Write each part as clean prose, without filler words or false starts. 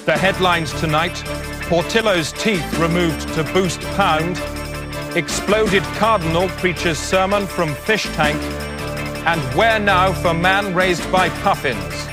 The headlines tonight: Portillo's teeth removed to boost pound, exploded cardinal preaches sermon from fish tank, and where now for man raised by puffins.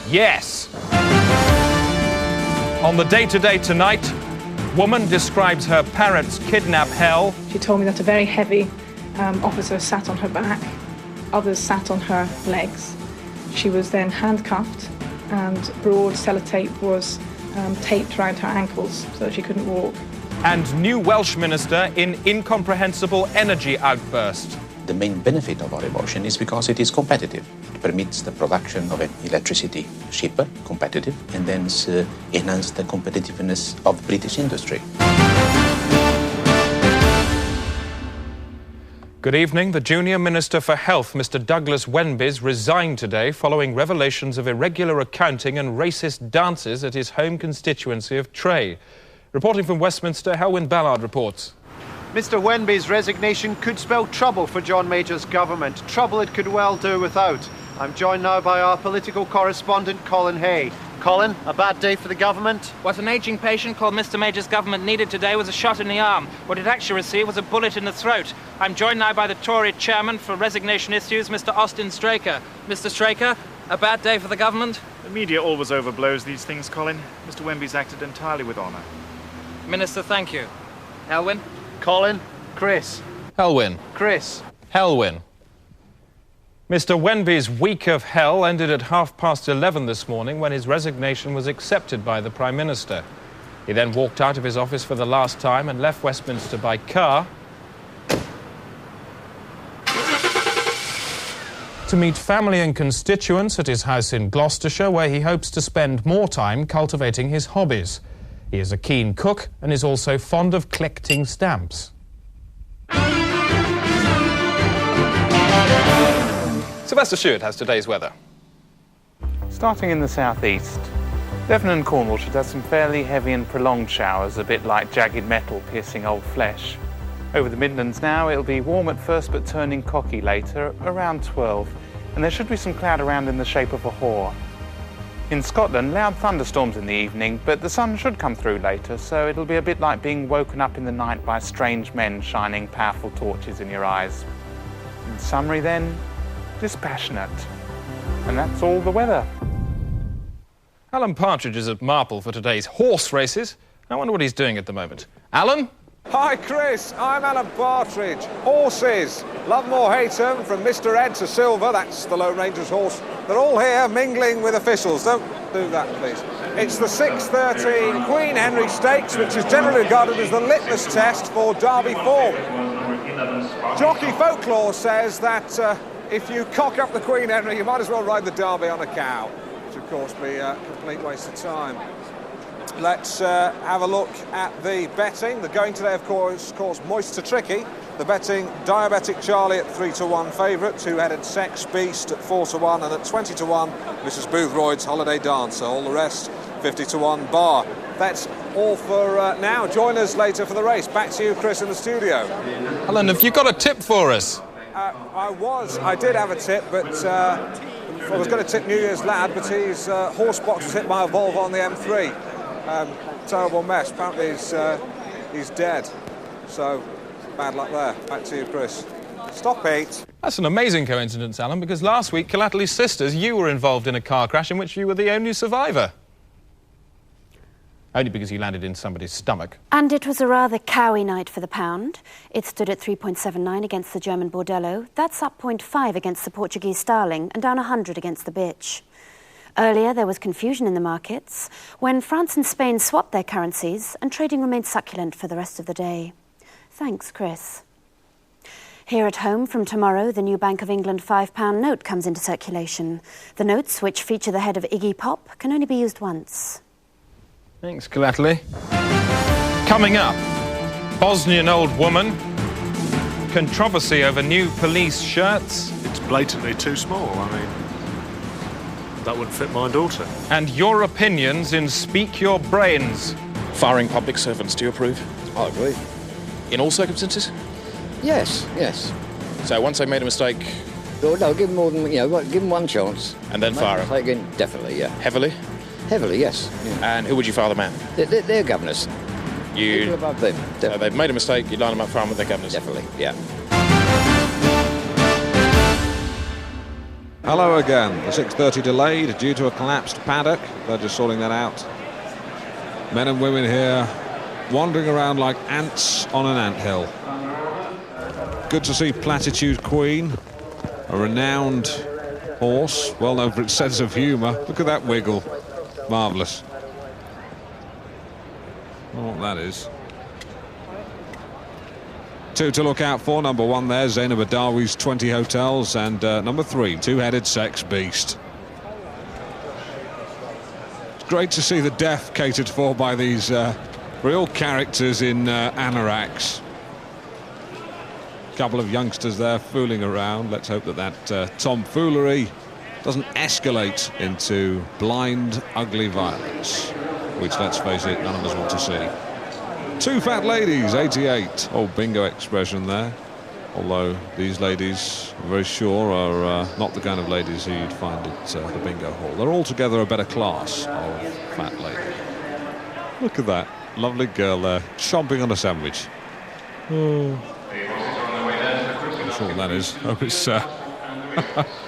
Yes. On the DayToday tonight, woman describes her parents' kidnap hell. She told me that a very heavy officer sat on her back, others sat on her legs. She was then handcuffed and broad sellotape was taped around her ankles so that she couldn't walk. And new Welsh minister in incomprehensible energy outburst. The main benefit of our emotion is because it is competitive. It permits the production of electricity cheaper, competitive, and then enhance the competitiveness of British industry. Good evening. The junior Minister for Health, Mr. Douglas Wenbys, resigned today following revelations of irregular accounting and racist dances at his home constituency of Tray. Reporting from Westminster, Helwyn Ballard reports. Mr Wenby's resignation could spell trouble for John Major's government, trouble it could well do without. I'm joined now by our political correspondent, Colin Hay. Colin, a bad day for the government? What an ageing patient called Mr Major's government needed today was a shot in the arm. What it actually received was a bullet in the throat. I'm joined now by the Tory chairman for resignation issues, Mr Austin Straker. Mr Straker, a bad day for the government? The media always overblows these things, Colin. Mr Wenby's acted entirely with honour. Minister, thank you. Helwyn? Colin, Chris. Helwyn. Chris. Helwyn. Mr Wenby's week of hell ended at 11:30 this morning when his resignation was accepted by the Prime Minister. He then walked out of his office for the last time and left Westminster by car to meet family and constituents at his house in Gloucestershire, where he hopes to spend more time cultivating his hobbies. He is a keen cook and is also fond of collecting stamps. Sylvester Stewart has today's weather. Starting in the southeast, Devon and Cornwall should have some fairly heavy and prolonged showers, a bit like jagged metal piercing old flesh. Over the Midlands now, it'll be warm at first but turning cocky later, around 12, and there should be some cloud around in the shape of a whore. In Scotland, loud thunderstorms in the evening, but the sun should come through later, so it'll be a bit like being woken up in the night by strange men shining powerful torches in your eyes. In summary then, dispassionate. And that's all the weather. Alan Partridge is at Marple for today's horse races. I wonder what he's doing at the moment. Alan? Hi Chris, I'm Alan Partridge. Horses, love 'em or hate 'em, from Mr Ed to Silver, that's the Lone Ranger's horse. They're all here mingling with officials. Don't do that, please. It's the 6:13 Queen Henry Stakes, which is generally regarded as the litmus test for Derby form. Jockey folklore says that if you cock up the Queen Henry, you might as well ride the Derby on a cow, which of course be a complete waste of time. Let's have a look at the betting. The going today, of course, Moist to Tricky. The betting, Diabetic Charlie at 3-1 favourite, two-headed Sex Beast at 4-1, and at 20-1, Mrs Boothroyd's Holiday Dancer. All the rest, 50-1 bar. That's all for now. Join us later for the race. Back to you, Chris, in the studio. Alan, have you got a tip for us? I did have a tip, but I was going to tip New Year's Lad, but his horse box was hit by a Volvo on the M3. Terrible mess. Apparently he's dead. So, bad luck there. Back to you, Chris. Stop it. That's an amazing coincidence, Alan, because last week, Collaterally Sisters, you were involved in a car crash in which you were the only survivor. Only because you landed in somebody's stomach. And it was a rather cowy night for the pound. It stood at 3.79 against the German Bordello. That's up 0.5 against the Portuguese Starling and down 100 against the Bitch. Earlier, there was confusion in the markets when France and Spain swapped their currencies and trading remained succulent for the rest of the day. Thanks, Chris. Here at home, from tomorrow, the new Bank of England £5 note comes into circulation. The notes, which feature the head of Iggy Pop, can only be used once. Thanks, Collaterally. Coming up, Bosnian old woman, controversy over new police shirts. It's blatantly too small. I mean, that wouldn't fit my daughter. And your opinions in Speak Your Brains. Firing public servants, do you approve? I agree. In all circumstances? Yes, yes. So once they made a mistake... Oh, no, give them more than, give them one chance. And then fire them? Again, definitely, yeah. Heavily? Heavily, yes. Yeah. And who would you fire them at? They're governors. People above them. They've made a mistake, you line them up, fire them with their governors? Definitely, yeah. Hello again. The 6:30 delayed due to a collapsed paddock. They're just sorting that out. Men and women here wandering around like ants on an anthill. Good to see Platitude Queen, a renowned horse, well known for its sense of humour. Look at that wiggle. Marvellous. I don't know what that is. 2 to look out for. Number 1 there, Zainab Adawi's 20 Hotels, and number 3, two-headed sex beast. It's great to see the deaf catered for by these real characters in anoraks. A couple of youngsters there fooling around. Let's hope that tomfoolery doesn't escalate into blind, ugly violence, which, let's face it, none of us want to see. 2 fat ladies, 88. Old bingo expression there. Although these ladies, I'm very sure, are not the kind of ladies who you'd find at the bingo hall. They're altogether a better class of fat lady. Look at that. Lovely girl there, chomping on a sandwich. Oh. I'm sure what that is.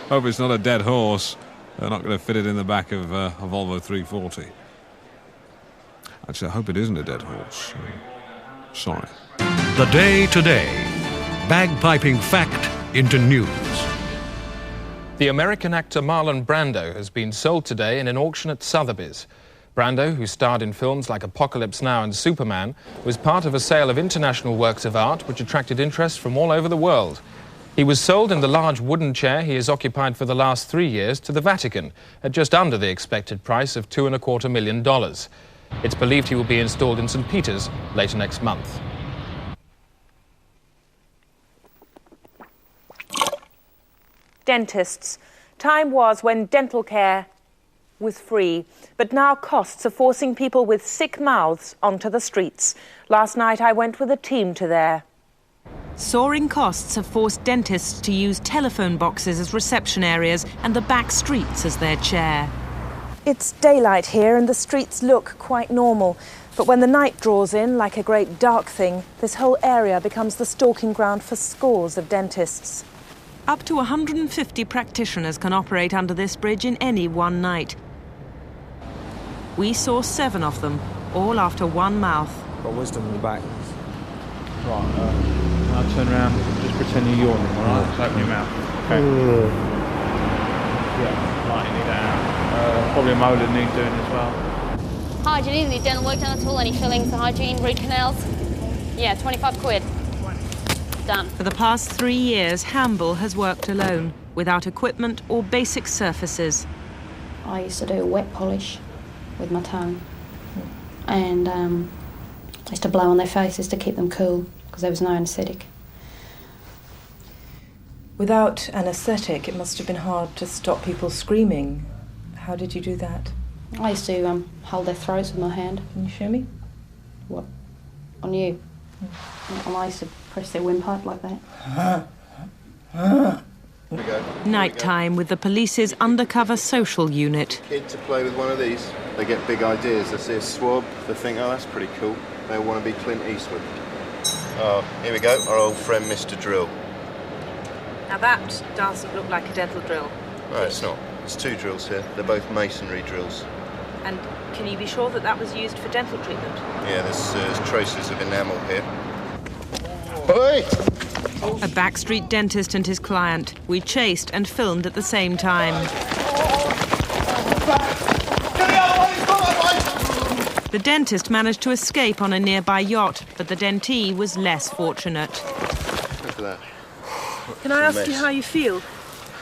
Hope it's not a dead horse. They're not going to fit it in the back of a Volvo 340. Actually, I hope it isn't a dead horse. Sorry. The Day-Today. Bagpiping fact into news. The American actor Marlon Brando has been sold today in an auction at Sotheby's. Brando, who starred in films like Apocalypse Now and Superman, was part of a sale of international works of art which attracted interest from all over the world. He was sold in the large wooden chair he has occupied for the last 3 years to the Vatican at just under the expected price of $2.25 million. It's believed he will be installed in St. Peter's later next month. Dentists. Time was when dental care was free, but now costs are forcing people with sick mouths onto the streets. Last night I went with a team to there. Soaring costs have forced dentists to use telephone boxes as reception areas and the back streets as their chair. It's daylight here and the streets look quite normal, but when the night draws in like a great dark thing, this whole area becomes the stalking ground for scores of dentists. Up to 150 practitioners can operate under this bridge in any one night. We saw 7 of them, all after one mouth. Got wisdom in the back. Right, I'll turn around, just pretend you're yawning, all right? Just open your mouth. Okay. Yeah, right, you need that out. Probably a molar needs doing as well. Hi, do you need any dental work done at all? Any fillings, hygiene, root canals? Yeah, 25 quid. Done. For the past 3 years, Hamble has worked alone, without equipment or basic surfaces. I used to do wet polish with my tongue. And I used to blow on their faces to keep them cool, because there was no anaesthetic. Without anaesthetic, it must have been hard to stop people screaming. How did you do that? I used to hold their throats with my hand. Can you show me? What? On you? And I used to press their windpipe like that. Nighttime with the police's undercover social unit. Kid to play with one of these, they get big ideas. They see a swab, they think, oh, that's pretty cool. They want to be Clint Eastwood. Oh, here we go, our old friend Mr. Drill. Now that doesn't look like a dental drill. No, it's not. There's 2 drills here. They're both masonry drills. And can you be sure that that was used for dental treatment? Yeah, there's traces of enamel here. Oi! A backstreet dentist and his client. We chased and filmed at the same time. The dentist managed to escape on a nearby yacht, but the dentee was less fortunate. Look at that. Can I ask you how you feel?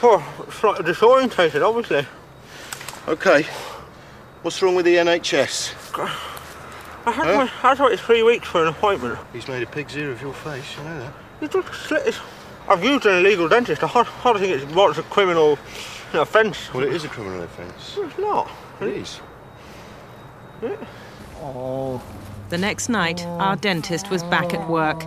Oh, slightly disorientated, obviously. OK. What's wrong with the NHS? I had to wait 3 weeks for an appointment. He's made a pig's ear of your face, you know that? I've used an illegal dentist. I don't think it's what's a criminal offence. Well, it is a criminal offence. It's not. It is. Oh. The next night, our dentist was back at work.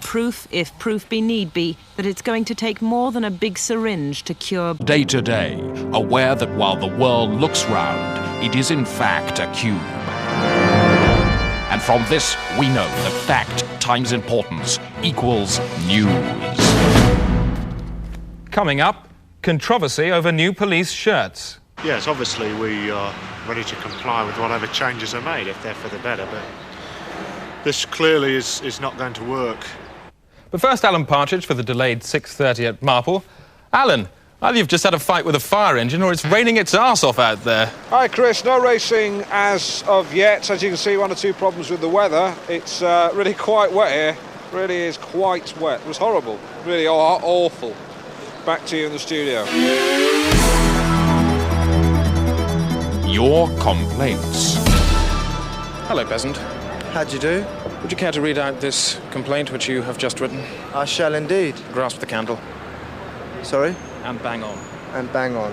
Proof, if proof be need be, that it's going to take more than a big syringe to cure. DayToday, aware that while the world looks round, it is in fact a cube. And from this, we know that fact times importance equals news. Coming up, controversy over new police shirts. Yes, obviously we are ready to comply with whatever changes are made if they're for the better, but this clearly is not going to work. But first, Alan Partridge for the delayed 6:30 at Marple. Alan, either you've just had a fight with a fire engine or it's raining its arse off out there. Hi Chris, no racing as of yet. As you can see, 1 or 2 problems with the weather. It's really quite wet here. Really is quite wet. It was horrible. Really awful. Back to you in the studio. Your complaints. Hello, peasant. How'd you do? Would you care to read out this complaint which you have just written? I shall indeed. Grasp the candle. Sorry? And bang on. And bang on.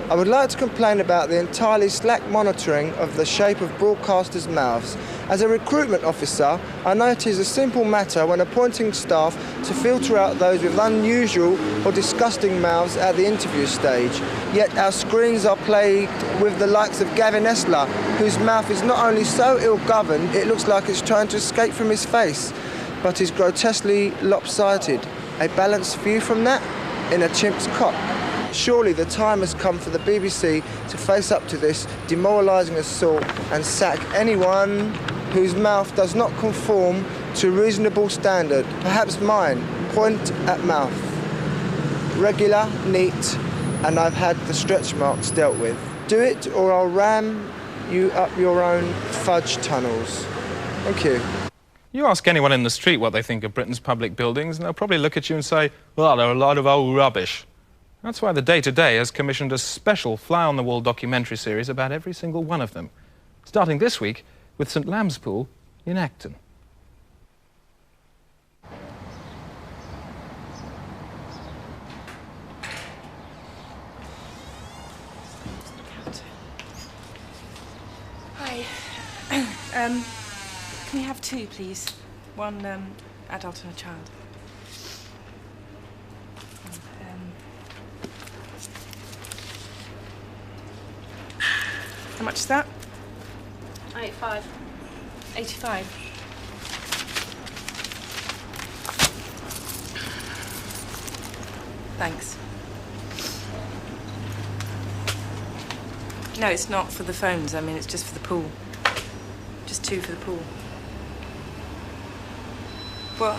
I would like to complain about the entirely slack monitoring of the shape of broadcasters' mouths. As a recruitment officer, I know it is a simple matter when appointing staff to filter out those with unusual or disgusting mouths at the interview stage. Yet our screens are plagued with the likes of Gavin Esler, whose mouth is not only so ill-governed, it looks like it's trying to escape from his face, but is grotesquely lopsided. A balanced view from that? In a chimp's cock. Surely the time has come for the BBC to face up to this demoralising assault and sack anyone whose mouth does not conform to reasonable standard. Perhaps mine. Point at mouth. Regular, neat, and I've had the stretch marks dealt with. Do it or I'll ram you up your own fudge tunnels. Thank you. You ask anyone in the street what they think of Britain's public buildings, and they'll probably look at you and say, well, they're a lot of old rubbish. That's why the DayToday has commissioned a special fly-on-the-wall documentary series about every single one of them, starting this week with St Lamb's Pool in Acton. Hi. Can we have 2, please? 1 adult and a child. How much is that? 85. 85. Thanks. No, it's not for the phones. I mean, it's just for the pool. Just 2 for the pool. Well,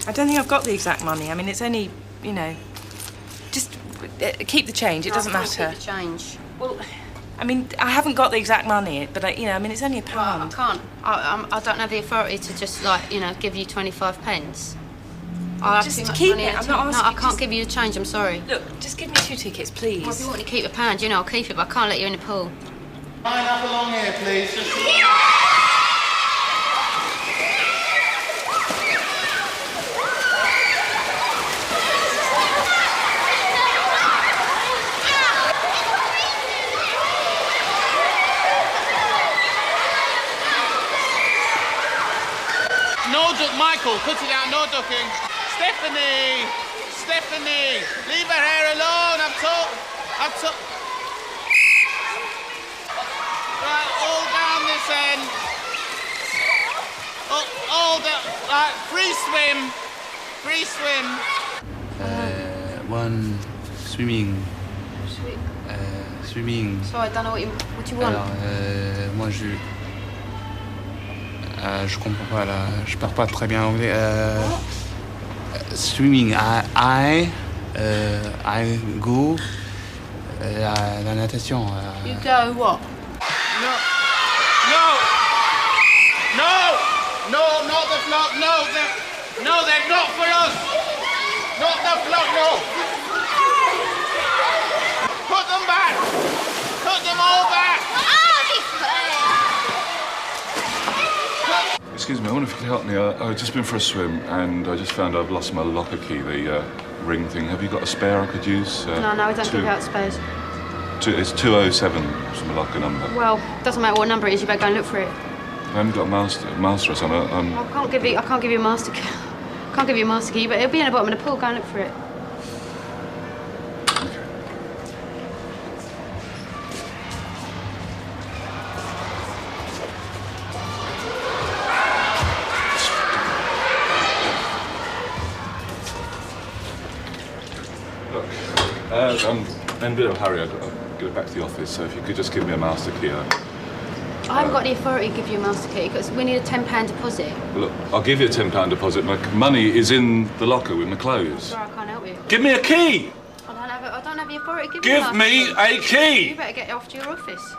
I don't think I've got the exact money. I mean, it's only, you know, just keep the change. It doesn't matter. Keep the change. Well, I mean, I haven't got the exact money, but you know, I mean, it's only £1. Well, I can't. I don't have the authority to just give you 25 pence. I Just have too much keep money. it. I'm not No, asking. I can't give you the change. I'm sorry. Look, just give me 2 tickets, please. Well, if you want to keep £1, I'll keep it, but I can't let you in the pool. Line up along here, please. No duck, Michael, cut it out, no ducking. Stephanie, leave her hair alone. I've took. Right, all down this end. All down, right, free swim. One swimming. Swimming. So I don't know what you want. Alors, moi je comprends pas là, je parle pas très bien anglais. Swimming, I go la natation. You go what? No, not the float. No, they're not for us. Not the float. No. Put them back. Put them all back. Excuse me, I wonder if you could help me. I've just been for a swim and I just found I've lost my locker key, the ring thing. Have you got a spare I could use? No, we don't give out spares. It's 207, it's my locker number. Well, doesn't matter what number it is, you better go and look for it. I haven't got a master or something. I can't give you a master key. I can't give you a master key, but it'll be in the bottom of the pool. Go and look for it. I'm in a bit of a hurry. I've got to get back to the office, so if you could just give me a master key. I haven't got the authority to give you a master key because we need a £10 deposit. Well, look, I'll give you a £10 deposit. My money is in the locker with my clothes. Sorry, I can't help you. Give me a key! I don't have the authority to give Give you me a key! You better get off to your office.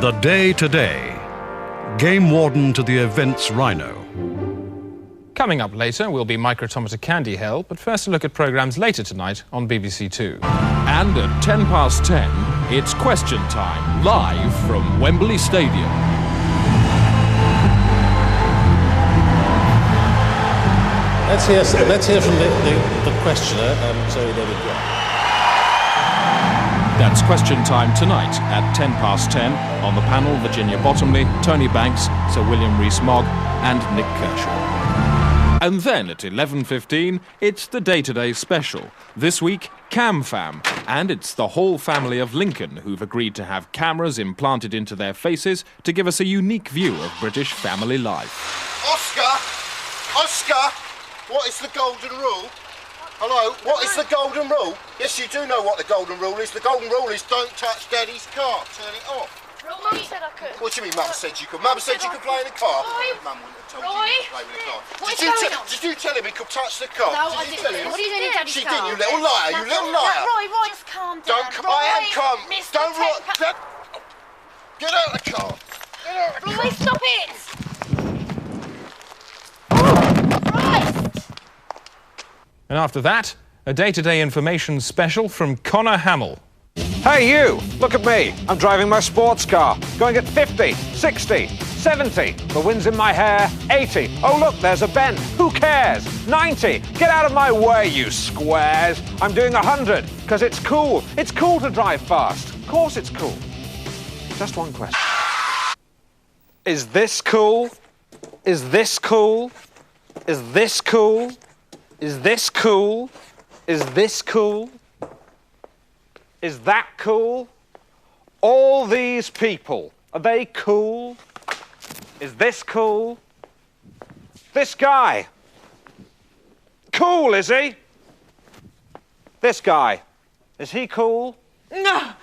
The Day-Today. Game warden to the event's rhino. Coming up later will be microtometer candy hell, but first a look at programmes later tonight on BBC Two. And at 10:10, it's question time, live from Wembley Stadium. Let's hear from the questioner, Zoe David Black. That's question time tonight at 10:10 on the panel Virginia Bottomley, Tony Banks, Sir William Rees-Mogg and Nick Kershaw. And then at 11:15, it's the Day-Today special. This week, Cam Fam, and it's the whole family of Lincoln who've agreed to have cameras implanted into their faces to give us a unique view of British family life. Oscar, what is the golden rule? Hello, what is the golden rule? Yes, you do know what the golden rule is. The golden rule is don't touch Daddy's car. Turn it off. Mum said I could. What do you mean Mum said you could? Mum said you could play in the car. Mum wouldn't have told you you could play with the car. Did you tell him he could touch the car? No, I didn't. What are you doing in Daddy's car? She did, you little liar, you little liar. Roy, just calm down. I am calm. Don't get out of the car. Get out of the car. Roy, stop it. And after that, a Day-Today information special from Connor Hamill. Hey you, look at me. I'm driving my sports car, going at 50, 60, 70. The wind's in my hair, 80. Oh look, there's a bend. Who cares? 90. Get out of my way, you squares. I'm doing 100, because it's cool. It's cool to drive fast. Of course it's cool. Just one question. Is this cool? Is this cool? Is this cool? Is this cool? Is this cool? Is that cool? All these people, are they cool? Is this cool? This guy, cool, is he? This guy, is he cool? No.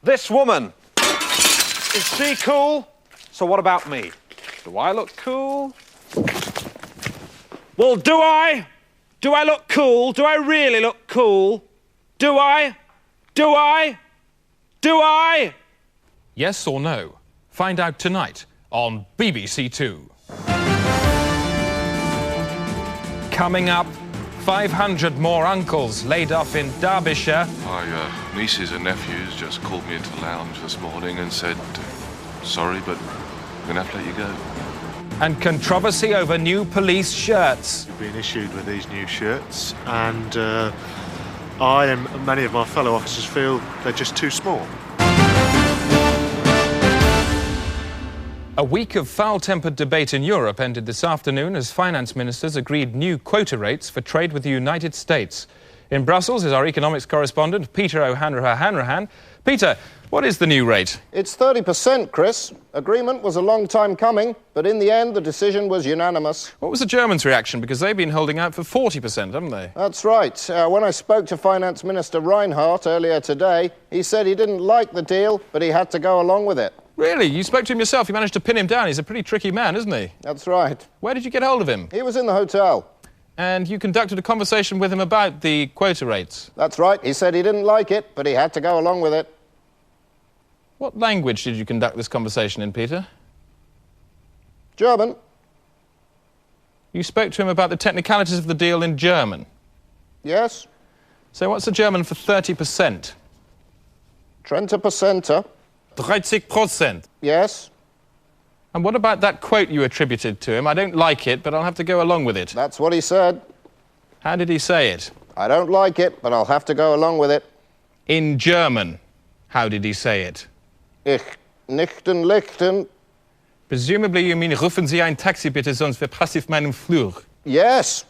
This woman, is she cool? So what about me? Do I look cool? Well, do I? Do I look cool? Do I really look cool? Do I? Do I? Do I? Yes or no? Find out tonight on BBC Two. Coming up, 500 more uncles laid off in Derbyshire. My nieces and nephews just called me into the lounge this morning and said, sorry, but we're going to have to let you go. And controversy over new police shirts. We've been issued with these new shirts, and I and many of my fellow officers feel they're just too small. A week of foul-tempered debate in Europe ended this afternoon as finance ministers agreed new quota rates for trade with the United States. In Brussels is our economics correspondent, Peter O'Hanrahan. Peter, what is the new rate? It's 30%, Chris. Agreement was a long time coming, but in the end, the decision was unanimous. What was the Germans' reaction? Because they've been holding out for 40%, haven't they? That's right. When I spoke to Finance Minister Reinhardt earlier today, he said he didn't like the deal, but he had to go along with it. Really? You spoke to him yourself? You managed to pin him down? He's a pretty tricky man, isn't he? That's right. Where did you get hold of him? He was in the hotel. And you conducted a conversation with him about the quota rates? That's right. He said he didn't like it, but he had to go along with it. What language did you conduct this conversation in, Peter? German. You spoke to him about the technicalities of the deal in German? Yes. So what's the German for 30%? 30%. 30%. Yes. And what about that quote you attributed to him? I don't like it, but I'll have to go along with it. That's what he said. How did he say it? I don't like it, but I'll have to go along with it. In German, how did he say it? Ich nichten lichten. Presumably you mean, rufen Sie ein Taxi bitte, sonst verpasse ich meinen Flug. Yes.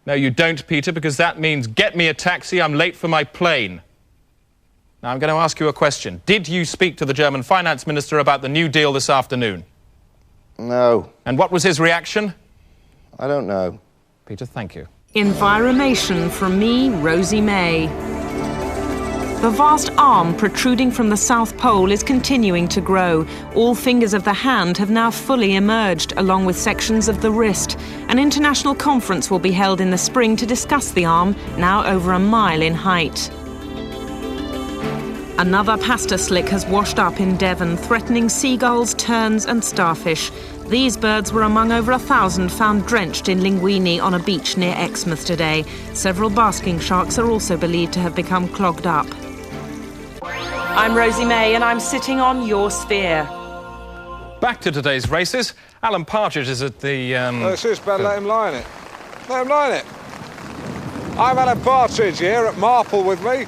No, you don't, Peter, because that means get me a taxi, I'm late for my plane. Now, I'm going to ask you a question. Did you speak to the German finance minister about the new deal this afternoon? No. And what was his reaction? I don't know. Peter, thank you. Environation from me, Rosie May. The vast arm protruding from the South Pole is continuing to grow. All fingers of the hand have now fully emerged, along with sections of the wrist. An international conference will be held in the spring to discuss the arm, now over a mile in height. Another pasta slick has washed up in Devon, threatening seagulls, terns and starfish. These birds were among over 1,000 found drenched in linguine on a beach near Exmouth today. Several basking sharks are also believed to have become clogged up. I'm Rosie May and I'm sitting on your sphere. Back to today's races. Alan Partridge is at the... It's just better let him lie in it. Let him lie in it. I'm Alan Partridge here at Marple with me.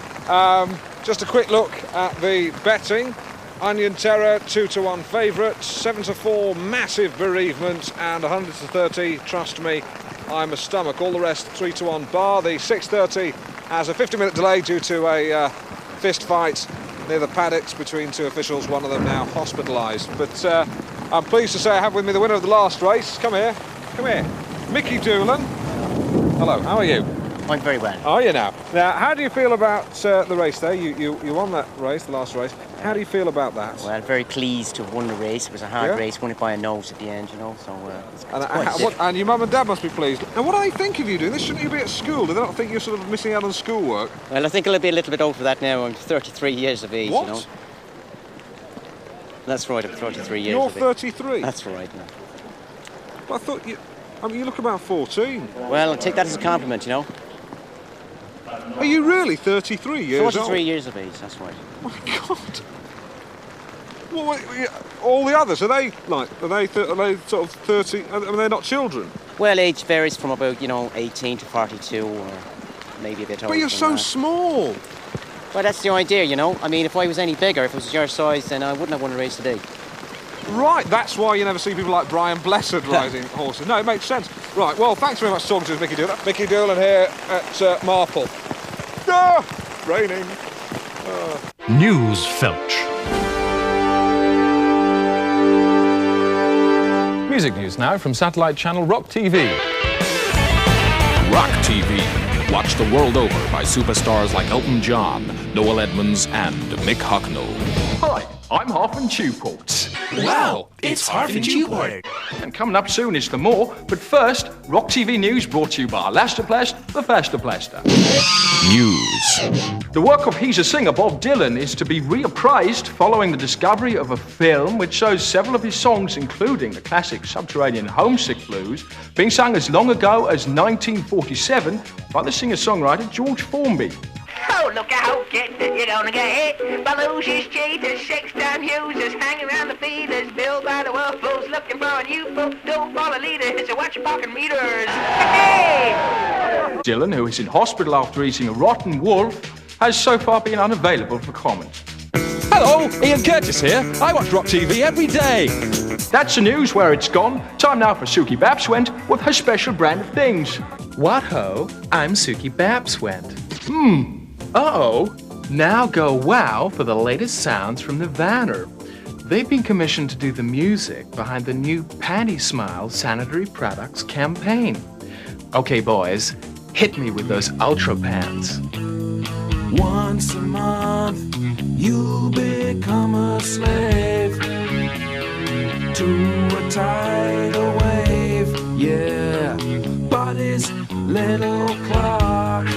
Just a quick look at the betting. Onion Terror, 2-1 favourite, 7-4 massive bereavement, and 100-30, trust me, I'm a stomach. All the rest 3-1 bar. The 6:30 has a 50-minute delay due to a fist fight near the paddocks between two officials, one of them now hospitalised. But I'm pleased to say I have with me the winner of the last race. Come here, Mickey Doolan. Hello, how are you? I'm very well. Are you now? Now, how do you feel about the race there? You won that race, the last race. How do you feel about that? Well, very pleased to have won the race. It was a hard race, won it by a nose at the end, you know, so it's and your mum and dad must be pleased. And what do they think of you doing this? Shouldn't you be at school? Do they not think you're sort of missing out on schoolwork? Well, I think I'll be a little bit over that now. I'm 33 years of age, what? You know. That's right, I'm 33 years You're of age. 33? That's right, now. Well, I thought you... I mean, you look about 14. Well, I'll take that as a compliment, you know. Are you really 33 years old? 43 years of age, that's right. Oh my God. Well, all the others, are they sort of 30, I mean, they're not children? Well, age varies from about, 18 to 42 or maybe a bit older. But you're so that. Small. Well, that's the idea, you know. I mean, if I was any bigger, if it was your size, then I wouldn't have won a race today. Right, that's why you never see people like Brian Blessed riding horses. No, it makes sense. Right, well, thanks very much for talking to us, Mickey Doolan. Mickey Doolan here at Marple. Ah, raining. News Felch. Music news now from satellite channel Rock TV. Rock TV. Watched the world over by superstars like Elton John, Noel Edmonds and Mick Hucknall. Hi, I'm Harvin Tewport. Wow, it's Harvin Tewport. And coming up soon is the more, but first, Rock TV News brought to you by Lester Plest, the Fester Plester. News. The work of He's a Singer Bob Dylan is to be reappraised following the discovery of a film which shows several of his songs, including the classic Subterranean Homesick Blues, being sung as long ago as 1947 by the singer-songwriter George Formby. Oh, look out, kid, you're gonna get hit. Belush's cheaters, six-time users, hanging around the feeders, billed by the wolfos, looking for a new fool. Don't follow leaders, so watch your pocket meters. Hey! Dylan, who is in hospital after eating a rotten wolf, has so far been unavailable for comment. Hello, Ian Curtis here. I watch Rock TV every day. That's the news where it's gone. Time now for Suki Babswent with her special brand of things. What ho? I'm Suki Babswent. Uh-oh. Now go wow for the latest sounds from the Vanner. They've been commissioned to do the music behind the new Panty Smile sanitary products campaign. Okay, boys, hit me with those ultra pants. Once a month, you'll become a slave to a tidal wave. Yeah, body's little clock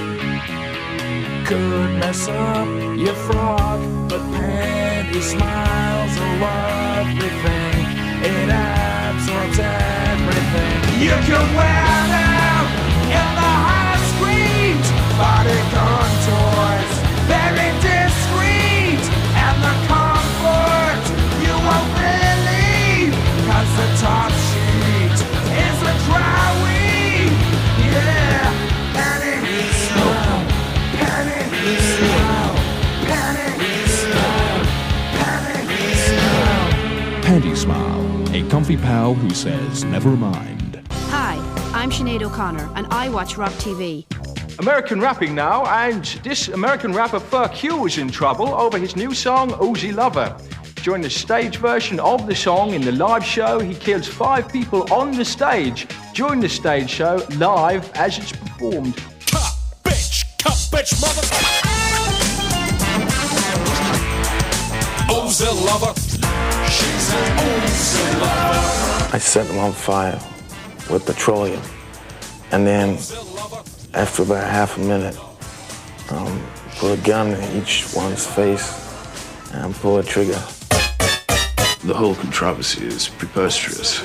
could mess up your frog, but Panty Smile's a lovely thing. It absorbs everything. You can wear them in the high screens, body contours, very discreet, and the comfort you won't believe, 'cause the top sheet is a drawing. Yeah, Panty Smile, Panty Smile, Panty Smile, Panty Smile. Panty Smile, a comfy pal who says never mind. Hi, I'm Sinead O'Connor, and I watch Rock TV. American rapping now, and this American rapper Fur Q is in trouble over his new song, Uzi Lover. During the stage version of the song in the live show, he kills 5 people on the stage during the stage show, live as it's performed. Bitch, mother. Uzi Lover. She's an Uzi Lover. I set them on fire with petroleum, and then after about half a minute, put a gun in each one's face and pull a trigger. The whole controversy is preposterous.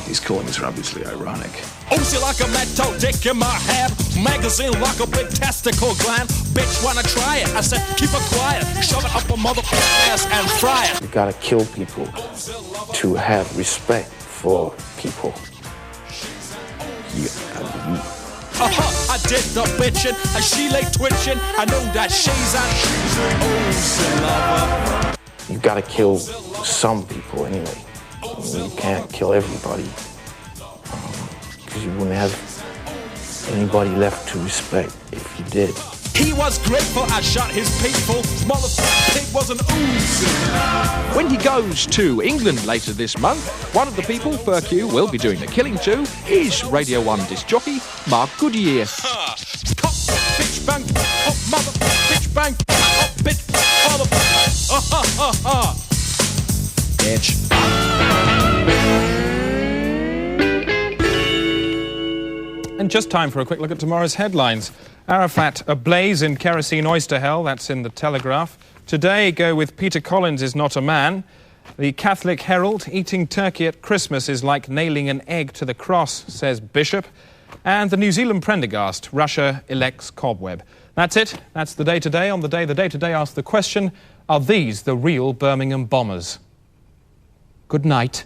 He's calling this obviously ironic. Uzi like a metal dick in my head, magazine like a big testicle gland. Bitch wanna try it? I said keep it quiet, shove it up a motherfucker's ass and fry it. You gotta kill people to have respect for people. I did the bitchin', and she lay twitching. I know that she's an Uzi Lover. You gotta kill some people anyway. You can't kill everybody, because you wouldn't have anybody left to respect if you did. He was grateful I shot his people. Motherfucking pig was an Uzi. When he goes to England later this month, one of the people Fur Q will be doing the killing to is Radio 1 disc jockey Mark Goodyear. Cop, bitch, bang, hop, mother, bitch, bang, hop, bitch, mother, bitch. And just time for a quick look at tomorrow's headlines. Arafat ablaze in kerosene oyster hell, that's in the Telegraph. Today, go with Peter Collins is not a man. The Catholic Herald, eating turkey at Christmas is like nailing an egg to the cross, says Bishop. And the New Zealand Prendergast, Russia elects Cobweb. That's it. That's the Day Today. On the day, the Day Today asks the question, are these the real Birmingham bombers? Good night.